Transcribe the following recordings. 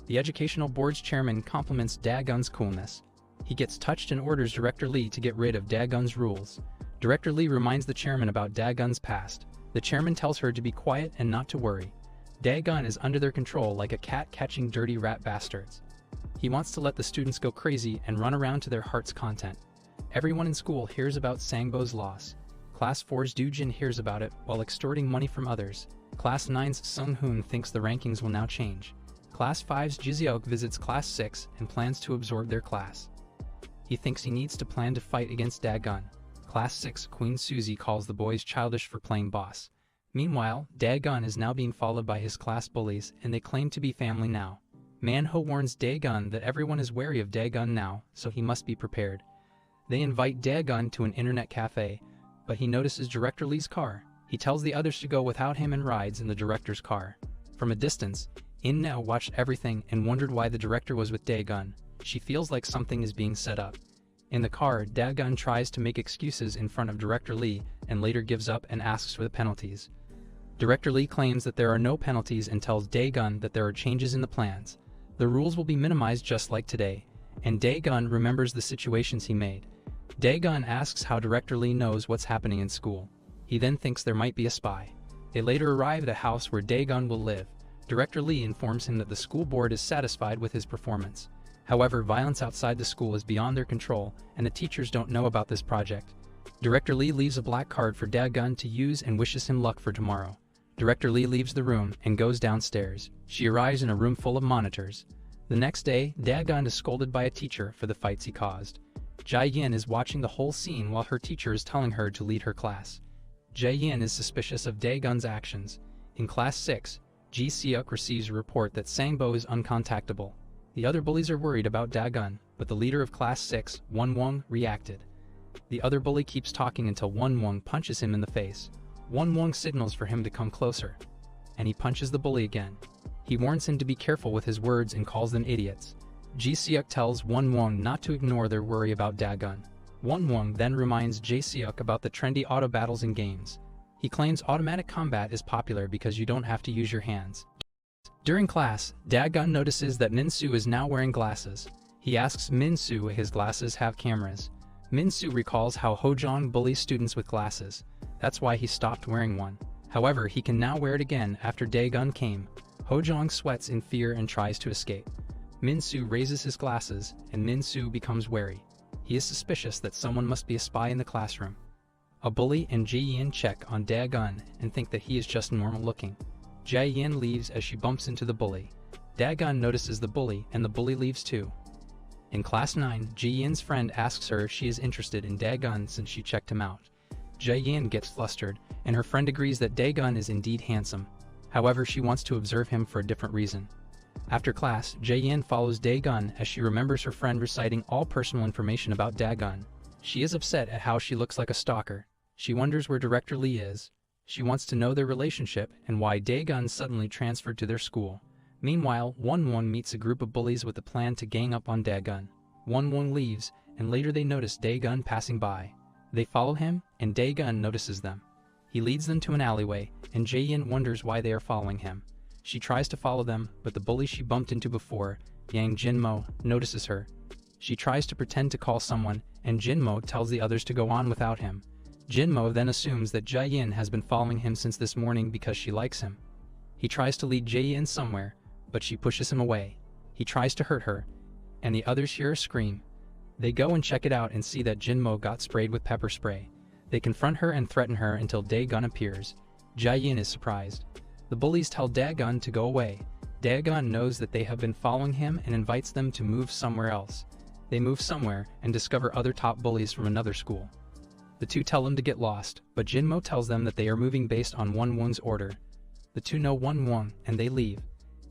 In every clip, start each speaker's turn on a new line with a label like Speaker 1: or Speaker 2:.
Speaker 1: The educational board's chairman compliments Daegun's coolness. He gets touched and orders Director Lee to get rid of Daegun's rules. Director Lee reminds the chairman about Daegun's past. The chairman tells her to be quiet and not to worry. Daegun is under their control like a cat catching dirty rat bastards. He wants to let the students go crazy and run around to their heart's content. Everyone in school hears about Sangbo's loss. Class 4's Doojin hears about it while extorting money from others. Class 9's Sung-hoon thinks the rankings will now change. Class 5's Jiseok visits Class 6 and plans to absorb their class. He thinks he needs to plan to fight against Daegun. Class 6 Queen Suzy calls the boys childish for playing boss. Meanwhile, Daegun is now being followed by his class bullies and they claim to be family now. Manhwa warns Daegun that everyone is wary of Daegun now, so he must be prepared. They invite Daegun to an internet cafe, but he notices Director Lee's car. He tells the others to go without him and rides in the director's car. From a distance, In-now watched everything and wondered why the director was with Daegun. She feels like something is being set up. In the car, Daegun tries to make excuses in front of Director Lee and later gives up and asks for the penalties. Director Lee claims that there are no penalties and tells Daegun that there are changes in the plans. The rules will be minimized just like today, and Daegun remembers the situations he made. Daegun asks how Director Lee knows what's happening in school. He then thinks there might be a spy. They later arrive at a house where Daegun will live. Director Lee informs him that the school board is satisfied with his performance. However, violence outside the school is beyond their control, and the teachers don't know about this project. Director Lee leaves a black card for Daegun to use and wishes him luck for tomorrow. Director Lee leaves the room and goes downstairs. She arrives in a room full of monitors. The next day, Daegun is scolded by a teacher for the fights he caused. Jae-yin is watching the whole scene while her teacher is telling her to lead her class. Jae-yin is suspicious of Daegun's actions. In Class 6, Ji-seok receives a report that Sangbo is uncontactable. The other bullies are worried about Daegun, but the leader of Class 6, Won-won, reacted. The other bully keeps talking until Won-won punches him in the face. Won-won signals for him to come closer, and he punches the bully again. He warns him to be careful with his words and calls them idiots. Ji-seok tells Won-won not to ignore their worry about Daegun. Won-won then reminds Jae-seok about the trendy auto battles in games. He claims automatic combat is popular because you don't have to use your hands. During class, Daegun notices that Min-soo is now wearing glasses. He asks Min-soo if his glasses have cameras. Min-soo recalls how Hojong bullies students with glasses. That's why he stopped wearing one. However, he can now wear it again after Daegun came. Hojong sweats in fear and tries to escape. Min-soo raises his glasses, and Min-soo becomes wary. He is suspicious that someone must be a spy in the classroom. A bully and Jae-yin check on Daegun and think that he is just normal looking. Jae-yin leaves as she bumps into the bully. Daegun notices the bully and the bully leaves too. In Class 9, Jae-yin's friend asks her if she is interested in Daegun since she checked him out. Jae-yin gets flustered, and her friend agrees that Daegun is indeed handsome. However, she wants to observe him for a different reason. After class, Jae-yin follows Daegun as she remembers her friend reciting all personal information about Daegun. She is upset at how she looks like a stalker. She wonders where Director Lee is. She wants to know their relationship and why Daegun suddenly transferred to their school. Meanwhile, Won-won meets a group of bullies with a plan to gang up on Daegun. Won-won leaves, and later they notice Daegun passing by. They follow him, and Daegun notices them. He leads them to an alleyway, and Jae-yin wonders why they are following him. She tries to follow them, but the bully she bumped into before, Yang Jinmo, notices her. She tries to pretend to call someone, and Jinmo tells the others to go on without him. Jinmo then assumes that Jae-yin has been following him since this morning because she likes him. He tries to lead Jae-yin somewhere, but she pushes him away. He tries to hurt her, and the others hear her scream. They go and check it out and see that Jinmo got sprayed with pepper spray. They confront her and threaten her until Daegun appears. Jae-yin is surprised. The bullies tell Daegun to go away. Daegun knows that they have been following him and invites them to move somewhere else. They move somewhere and discover other top bullies from another school. The two tell them to get lost, but Jinmo tells them that they are moving based on Won-won's order. The two know Won-won and they leave.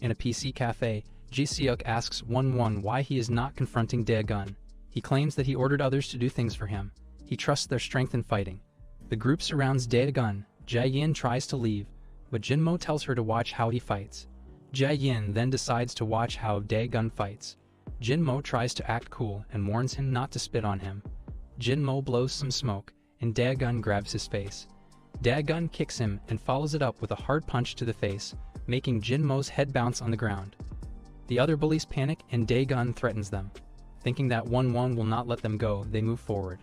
Speaker 1: In a PC cafe, Ji-seok asks Won-won why he is not confronting Daegun. He claims that he ordered others to do things for him. He trusts their strength in fighting. The group surrounds Daegun. Jae-yin tries to leave, but Jinmo tells her to watch how he fights. Jae-yin then decides to watch how Daegun fights. Jinmo tries to act cool and warns him not to spit on him. Jinmo blows some smoke, and Daegun grabs his face. Daegun kicks him and follows it up with a hard punch to the face, making Jinmo's head bounce on the ground. The other bullies panic and Daegun threatens them. Thinking that Won-won will not let them go, they move forward.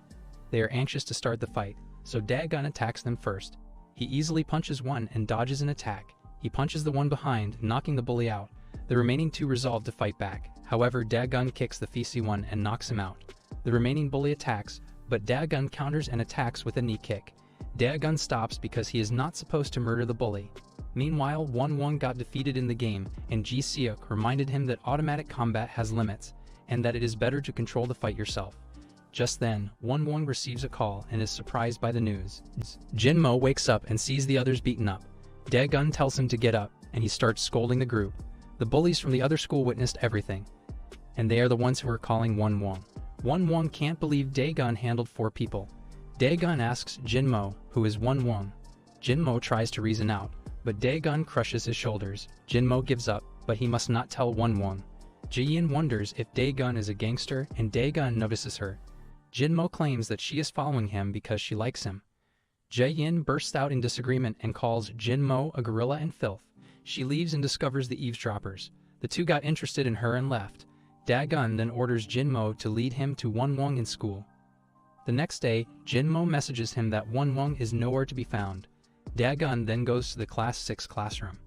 Speaker 1: They are anxious to start the fight, so Daegun attacks them first. He easily punches one and dodges an attack. He punches the one behind, knocking the bully out. The remaining two resolve to fight back. However, Daegun kicks the feisty one and knocks him out. The remaining bully attacks, but Daegun counters and attacks with a knee kick. Daegun stops because he is not supposed to murder the bully. Meanwhile, Won-won got defeated in the game, and Ji Seok reminded him that automatic combat has limits, and that it is better to control the fight yourself. Just then, Won-won receives a call and is surprised by the news. Jin-mo wakes up and sees the others beaten up. Daegun tells him to get up, and he starts scolding the group. The bullies from the other school witnessed everything, and they are the ones who are calling Won-won. Won-won can't believe Daegun handled 4 people. Daegun asks Jin-mo, who is Won-won. Jin-mo tries to reason out, but Daegun crushes his shoulders. Jin-mo gives up, but he must not tell Won-won. Ji-yin wonders if Daegun is a gangster, and Daegun notices her. Jin-mo claims that she is following him because she likes him. Ji-yin bursts out in disagreement and calls Jin-mo a gorilla and filth. She leaves and discovers the eavesdroppers. The two got interested in her and left. Daegun then orders Jin-mo to lead him to Won-won in school. The next day, Jin-mo messages him that Won-won is nowhere to be found. Daegun then goes to the Class 6 classroom.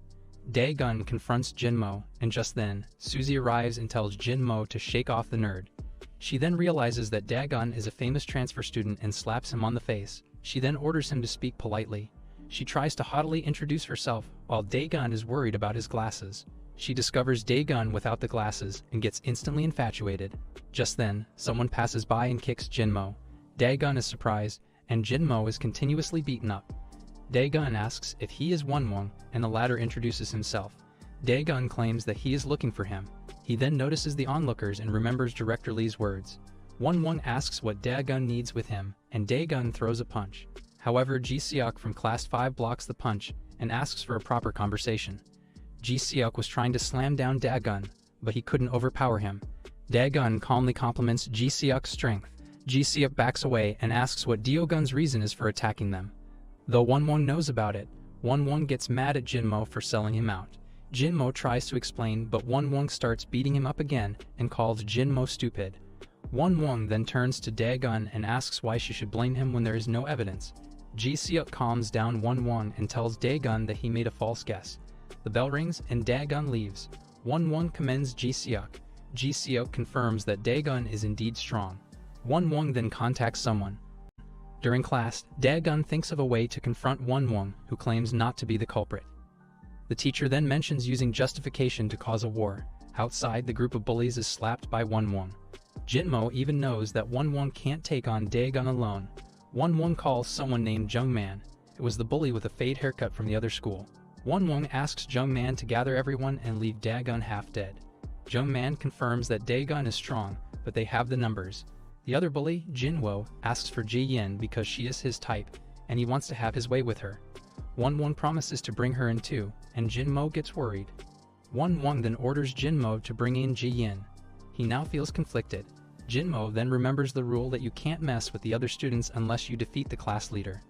Speaker 1: Daegun confronts Jin-mo, and just then, Suzy arrives and tells Jin-mo to shake off the nerd. She then realizes that Daegun is a famous transfer student and slaps him on the face. She then orders him to speak politely. She tries to haughtily introduce herself, while Daegun is worried about his glasses. She discovers Daegun without the glasses and gets instantly infatuated. Just then, someone passes by and kicks Jin-mo. Daegun is surprised, and Jin-mo is continuously beaten up. Daegun asks if he is Won-won, and the latter introduces himself. Daegun claims that he is looking for him. He then notices the onlookers and remembers Director Lee's words. Won-won asks what Daegun needs with him, and Daegun throws a punch. However, Ji Seok from Class 5 blocks the punch and asks for a proper conversation. Ji Seok was trying to slam down Daegun, but he couldn't overpower him. Daegun calmly compliments Ji Seok's strength. Ji Seok backs away and asks what Daegun's reason is for attacking them. Though Won-won knows about it, Won-won gets mad at Jin-mo for selling him out. Jin-mo tries to explain, but Won-won starts beating him up again and calls Jin-mo stupid. Won-won then turns to Daegun and asks why she should blame him when there is no evidence. Ji Seok calms down Won-won and tells Daegun that he made a false guess. The bell rings and Daegun leaves. Won-won commends Ji Seok. Ji Seok confirms that Daegun is indeed strong. Won-won then contacts someone. During class, Daegun thinks of a way to confront Won-won, who claims not to be the culprit. The teacher then mentions using justification to cause a war. Outside, the group of bullies is slapped by Won-won. Jin-mo even knows that Won-won can't take on Daegun alone. Won-won calls someone named Jung-man. It was the bully with a fade haircut from the other school. Won-won asks Jung-man to gather everyone and leave Daegun half dead. Jung-man confirms that Daegun is strong, but they have the numbers. The other bully, Jin-wo, asks for Ji-yin because she is his type, and he wants to have his way with her. Won-won promises to bring her in too, and Jin-mo gets worried. Won-won then orders Jin-mo to bring in Ji-yin. He now feels conflicted. Jin-mo then remembers the rule that you can't mess with the other students unless you defeat the class leader.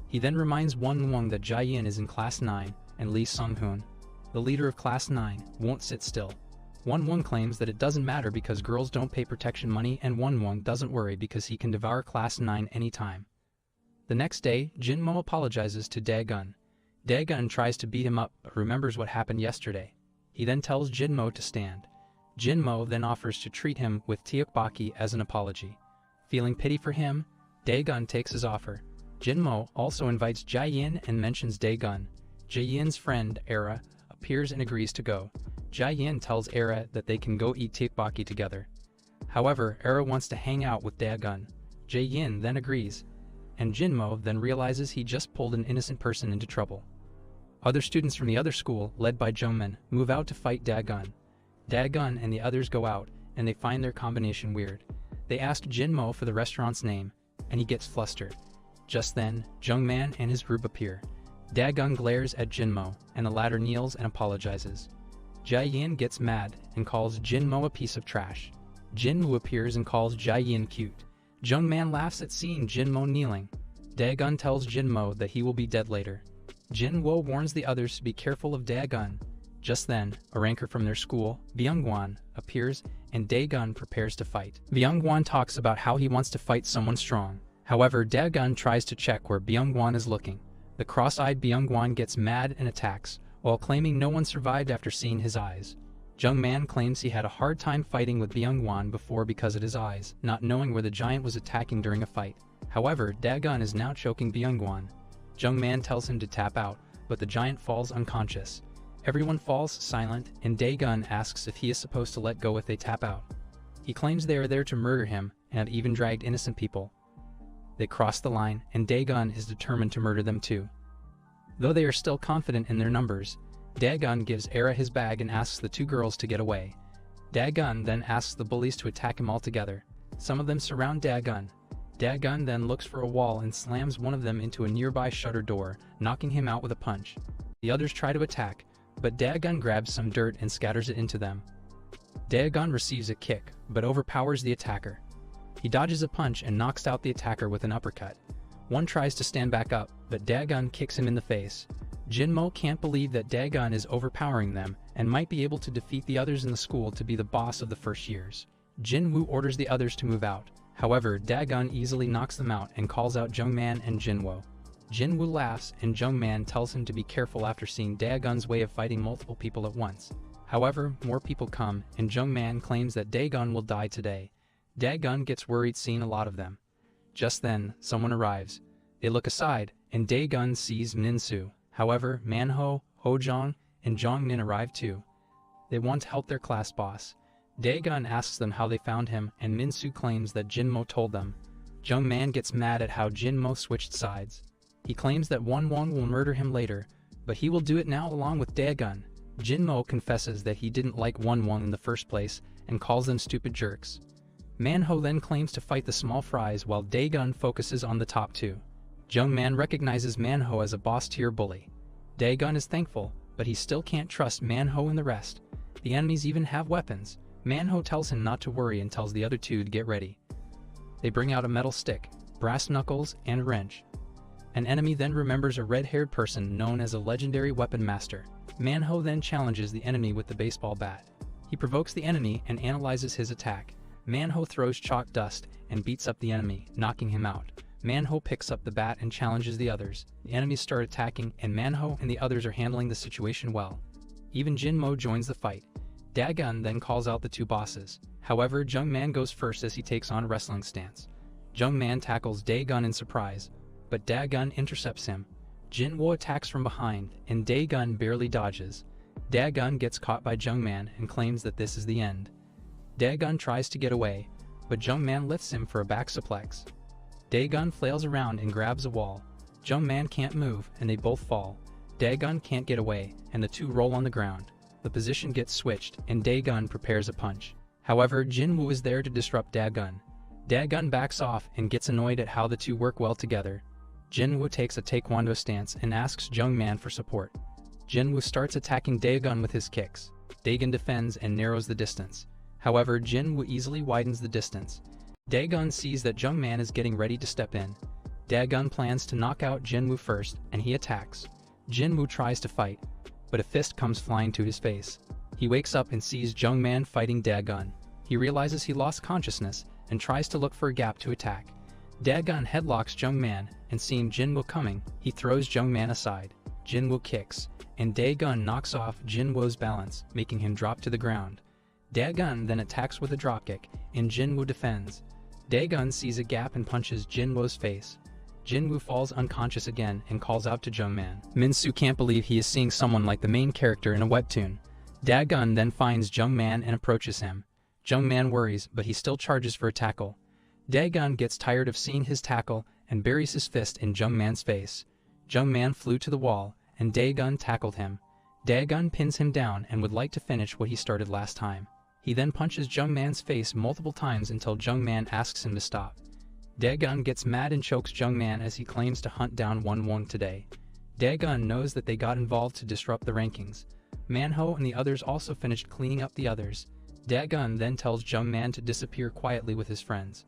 Speaker 1: He then reminds Won-won that Ji-yin is in Class 9, and Lee Sung-hoon, the leader of Class 9, won't sit still. Won-won claims that it doesn't matter because girls don't pay protection money, and Won-won doesn't worry because he can devour Class 9 anytime. The next day, Jin-mo apologizes to Daegun. Daegun tries to beat him up but remembers what happened yesterday. He then tells Jin-mo to stand. Jin-mo then offers to treat him with tteokbokki as an apology. Feeling pity for him, Daegun takes his offer. Jin-mo also invites Ji-yin and mentions Daegun. Ji-yin's friend, Era, appears and agrees to go. Ji-yin tells Era that they can go eat tteokbokki together. However, Era wants to hang out with Daegun. Ji-yin then agrees, and Jin-mo then realizes he just pulled an innocent person into trouble. Other students from the other school, led by Jungmin, move out to fight Daegun. Daegun and the others go out, and they find their combination weird. They ask Jin-mo for the restaurant's name, and he gets flustered. Just then, Jungman and his group appear. Daegun glares at Jin-mo, and the latter kneels and apologizes. Ji-yin gets mad and calls Jin-mo a piece of trash. Jin-woo appears and calls Ji-yin cute. Jungman laughs at seeing Jin-mo kneeling. Daegun tells Jin-mo that he will be dead later. Jin-woo warns the others to be careful of Daegun. Just then, a ranker from their school, Byung-won, appears, and Daegun prepares to fight. Byung-won talks about how he wants to fight someone strong. However, Daegun tries to check where Byung-won is looking. The cross-eyed Byung-won gets mad and attacks, while claiming no one survived after seeing his eyes. Jung-man claims he had a hard time fighting with Byung-won before because of his eyes, not knowing where the giant was attacking during a fight. However, Daegun is now choking Byung-won. Jung-man tells him to tap out, but the giant falls unconscious. Everyone falls silent, and Daegun asks if he is supposed to let go if they tap out. He claims they are there to murder him, and have even dragged innocent people. They cross the line, and Daegun is determined to murder them too. Though they are still confident in their numbers, Daegun gives Era his bag and asks the two girls to get away. Daegun then asks the bullies to attack him altogether. Some of them surround Daegun. Daegun then looks for a wall and slams one of them into a nearby shutter door, knocking him out with a punch. The others try to attack, but Daegun grabs some dirt and scatters it into them. Daegun receives a kick, but overpowers the attacker. He dodges a punch and knocks out the attacker with an uppercut. One tries to stand back up, but Daegun kicks him in the face. Jinmo can't believe that Daegun is overpowering them and might be able to defeat the others in the school to be the boss of the first years. Jinwoo orders the others to move out. However, Daegun easily knocks them out and calls out Jungman and Jinwoo. Jinwoo laughs, and Jungman tells him to be careful after seeing Daegun's way of fighting multiple people at once. However, more people come, and Jungman claims that Daegun will die today. Daegun gets worried seeing a lot of them. Just then, someone arrives. They look aside, and Daegun sees Minsu. However, Manhwa, Hojong, and Jongmin arrive too. They want to help their class boss. Daegun asks them how they found him, and Minsu claims that Jinmo told them. Jungman gets mad at how Jinmo switched sides. He claims that Wonwon will murder him later, but he will do it now along with Daegun. Jinmo confesses that he didn't like Wonwon in the first place and calls them stupid jerks. Manhwa then claims to fight the small fries while Daegun focuses on the top two. Jungman recognizes Manhwa as a boss-tier bully. Daegun is thankful, but he still can't trust Manhwa and the rest. The enemies even have weapons. Manhwa tells him not to worry and tells the other two to get ready. They bring out a metal stick, brass knuckles, and a wrench. An enemy then remembers a red-haired person known as a legendary weapon master. Manhwa then challenges the enemy with the baseball bat. He provokes the enemy and analyzes his attack. Manhwa throws chalk dust and beats up the enemy, knocking him out. Manhwa picks up the bat and challenges the others. The enemies start attacking, and Manhwa and the others are handling the situation well. Even Jinmo joins the fight. Daegun then calls out the two bosses. However, Jungman goes first as he takes on a wrestling stance. Jungman tackles Daegun in surprise, but Daegun intercepts him. Jinwoo attacks from behind, and Daegun barely dodges. Daegun gets caught by Jungman and claims that this is the end. Daegun tries to get away, but Jungman lifts him for a back suplex. Daegun flails around and grabs a wall. Jungman can't move, and they both fall. Daegun can't get away, and the two roll on the ground. The position gets switched, and Daegun prepares a punch. However, Jinwoo is there to disrupt Daegun. Daegun backs off and gets annoyed at how the two work well together. Jinwoo takes a taekwondo stance and asks Jungman for support. Jinwoo starts attacking Daegun with his kicks. Daegun defends and narrows the distance. However, Jinwoo easily widens the distance. Daegun sees that Jungman is getting ready to step in. Daegun plans to knock out Jinwoo first, and he attacks. Jinwoo tries to fight, but a fist comes flying to his face. He wakes up and sees Jungman fighting Daegun. He realizes he lost consciousness and tries to look for a gap to attack. Daegun headlocks Jungman, and seeing Jinwoo coming, he throws Jungman aside. Jinwoo kicks, and Daegun knocks off Jinwoo's balance, making him drop to the ground. Daegun then attacks with a dropkick, and Jinwoo defends. Daegun sees a gap and punches Jinwoo's face. Jinwoo falls unconscious again and calls out to Jungman. Minsu can't believe he is seeing someone like the main character in a webtoon. Daegun then finds Jungman and approaches him. Jungman worries, but he still charges for a tackle. Daegun gets tired of seeing his tackle and buries his fist in Jungman's face. Jungman flew to the wall, and Daegun tackled him. Daegun pins him down and would like to finish what he started last time. He then punches Jungman's face multiple times until Jungman asks him to stop. Daegun gets mad and chokes Jungman as he claims to hunt down Wonwon today. Daegun knows that they got involved to disrupt the rankings. Manhwa and the others also finished cleaning up the others. Daegun then tells Jungman to disappear quietly with his friends.